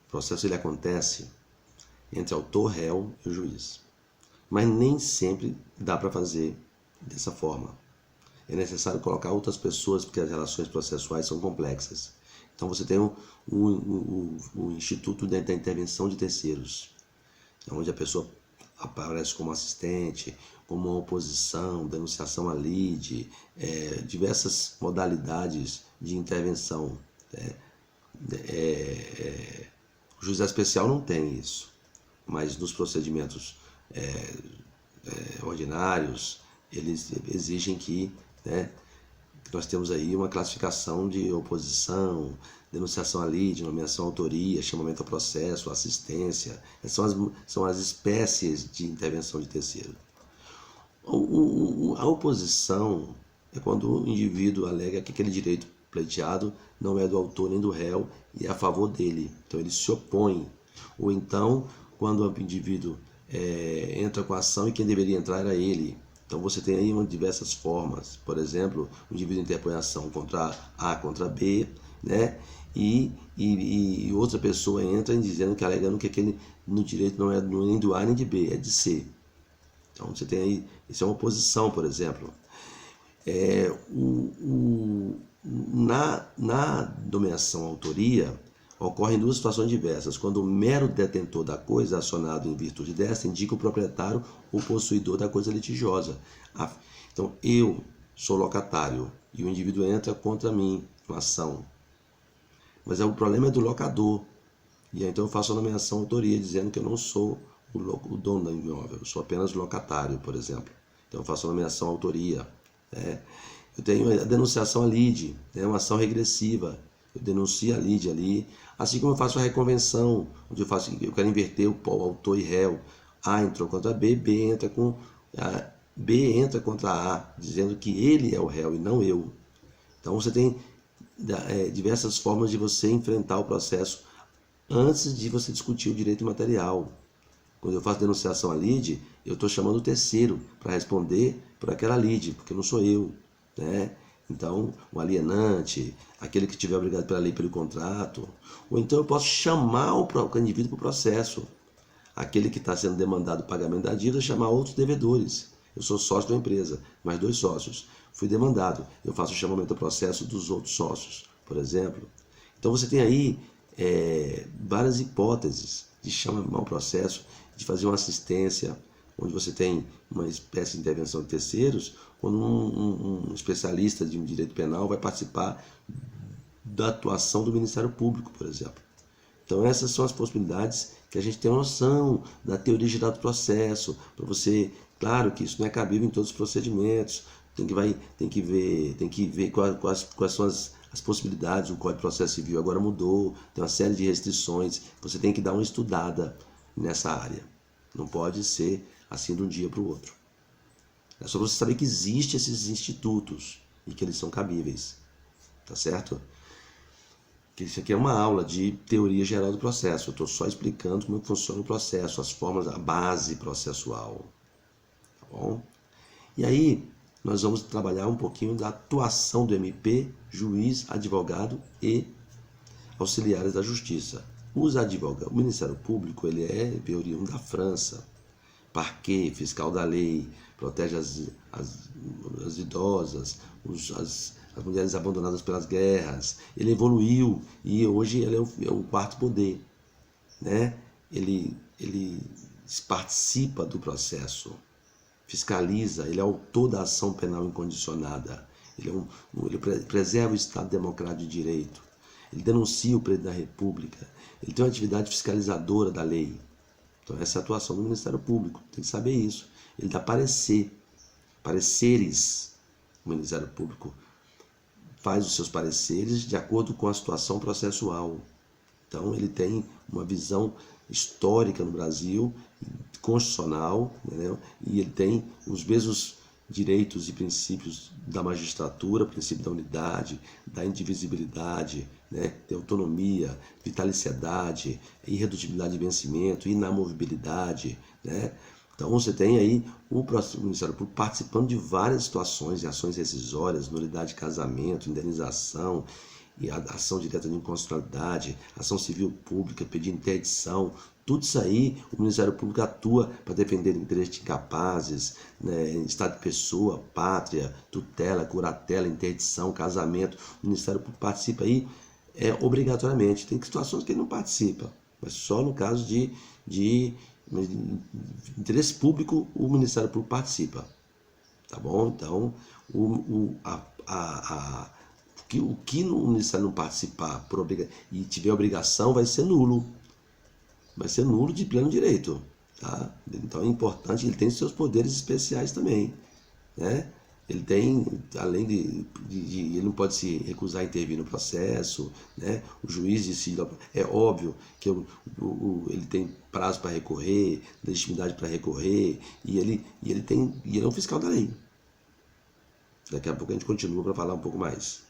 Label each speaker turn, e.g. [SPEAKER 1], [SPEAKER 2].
[SPEAKER 1] O processo ele acontece entre autor, réu e o juiz. Mas nem sempre dá para fazer dessa forma. É necessário colocar outras pessoas, porque as relações processuais são complexas. Então você tem o Instituto da Intervenção de Terceiros, onde a pessoa aparece como assistente, como uma oposição, denunciação à lide, diversas modalidades de intervenção. O juizado especial não tem isso, mas nos procedimentos ordinários, eles exigem que nós temos aí uma classificação de oposição, denunciação à lide, nomeação à autoria, chamamento ao processo, assistência. Essas são as espécies de intervenção de terceiro. A oposição é quando o indivíduo alega que aquele direito pleiteado não é do autor nem do réu e é a favor dele. Então ele se opõe. Ou então, quando o indivíduo entra com a ação e quem deveria entrar era ele. Então você tem aí diversas formas. Por exemplo, o indivíduo interpõe ação contra A, contra B, né? E outra pessoa entra dizendo que alegando que aquele no direito não é nem do A nem de B, é de C. Então você tem aí, isso é uma oposição, por exemplo. Na nomeação à autoria, ocorrem duas situações diversas. Quando o mero detentor da coisa é acionado em virtude desta, indica o proprietário ou possuidor da coisa litigiosa. Então, eu sou locatário e o indivíduo entra contra mim, uma ação. Mas o problema é do locador. E aí, então eu faço a nomeação à autoria, dizendo que eu não sou o dono do imóvel, eu sou apenas locatário, por exemplo. Então eu faço a nomeação à autoria. Eu tenho a denunciação à lide, uma ação regressiva. Eu denuncio a lide ali, assim como eu faço a reconvenção, onde eu quero inverter o autor e réu. A entrou contra B, B entra contra A, dizendo que ele é o réu e não eu. Então você tem diversas formas de você enfrentar o processo antes de você discutir o direito material. Quando eu faço denunciação à lide, eu estou chamando o terceiro para responder por aquela lide, porque não sou eu, né? Então, o alienante, aquele que estiver obrigado pela lei pelo contrato, ou então eu posso chamar o indivíduo para o processo. Aquele que está sendo demandado o pagamento da dívida, chamar outros devedores. Eu sou sócio da empresa, mais 2 sócios. Fui demandado, eu faço o chamamento ao processo dos outros sócios, por exemplo. Então você tem aí várias hipóteses de chamar ao processo, de fazer uma assistência, onde você tem uma espécie de intervenção de terceiros, quando um especialista de um direito penal vai participar da atuação do Ministério Público, por exemplo. Então essas são as possibilidades que a gente tem uma noção da teoria geral do processo, para você, claro que isso não é cabível em todos os procedimentos, tem que ver quais são as possibilidades. O Código de Processo Civil agora mudou, tem uma série de restrições, você tem que dar uma estudada nessa área. Não pode ser assim de um dia para o outro. É só você saber que existem esses institutos e que eles são cabíveis. Tá certo? Que isso aqui é uma aula de teoria geral do processo. Eu estou só explicando como funciona o processo, as formas, a base processual. Tá bom? E aí, nós vamos trabalhar um pouquinho da atuação do MP, juiz, advogado e auxiliares da justiça. Os advogados, o Ministério Público, ele é oriundo da França. Parquet, fiscal da lei, protege as idosas, as mulheres abandonadas pelas guerras. Ele evoluiu e hoje ele é o quarto poder, né? Ele participa do processo, fiscaliza, ele é autor da ação penal incondicionada, ele preserva o Estado Democrático de Direito, ele denuncia o presidente da República, ele tem uma atividade fiscalizadora da lei. Então essa é a atuação do Ministério Público, tem que saber isso. Ele dá pareceres. O Ministério Público faz os seus pareceres de acordo com a situação processual. Então ele tem uma visão histórica no Brasil, constitucional, entendeu? E ele tem os mesmos direitos e princípios da magistratura, princípio da unidade, da indivisibilidade, né? De autonomia, vitaliciedade, irredutibilidade de vencimento, inamovibilidade, né? Então você tem aí o Ministério Público participando de várias situações, de ações rescisórias, nulidade de casamento, indenização, e a ação direta de inconstitucionalidade, ação civil pública, pedir interdição, tudo isso aí o Ministério Público atua para defender interesses de incapazes, né, estado de pessoa, pátria, tutela, curatela, interdição, casamento. O Ministério Público participa aí obrigatoriamente. Tem situações que ele não participa, mas só no caso de interesse público o Ministério Público participa. Tá bom? Então, o que o Ministério não participar e tiver obrigação vai ser nulo. Vai ser nulo de pleno direito. Tá? Então é importante, ele tem seus poderes especiais também. Né? Ele tem, além de ele não pode se recusar a intervir no processo, né? O juiz decide, é óbvio que ele tem prazo para recorrer, legitimidade para recorrer, e ele é um fiscal da lei. Daqui a pouco a gente continua para falar um pouco mais.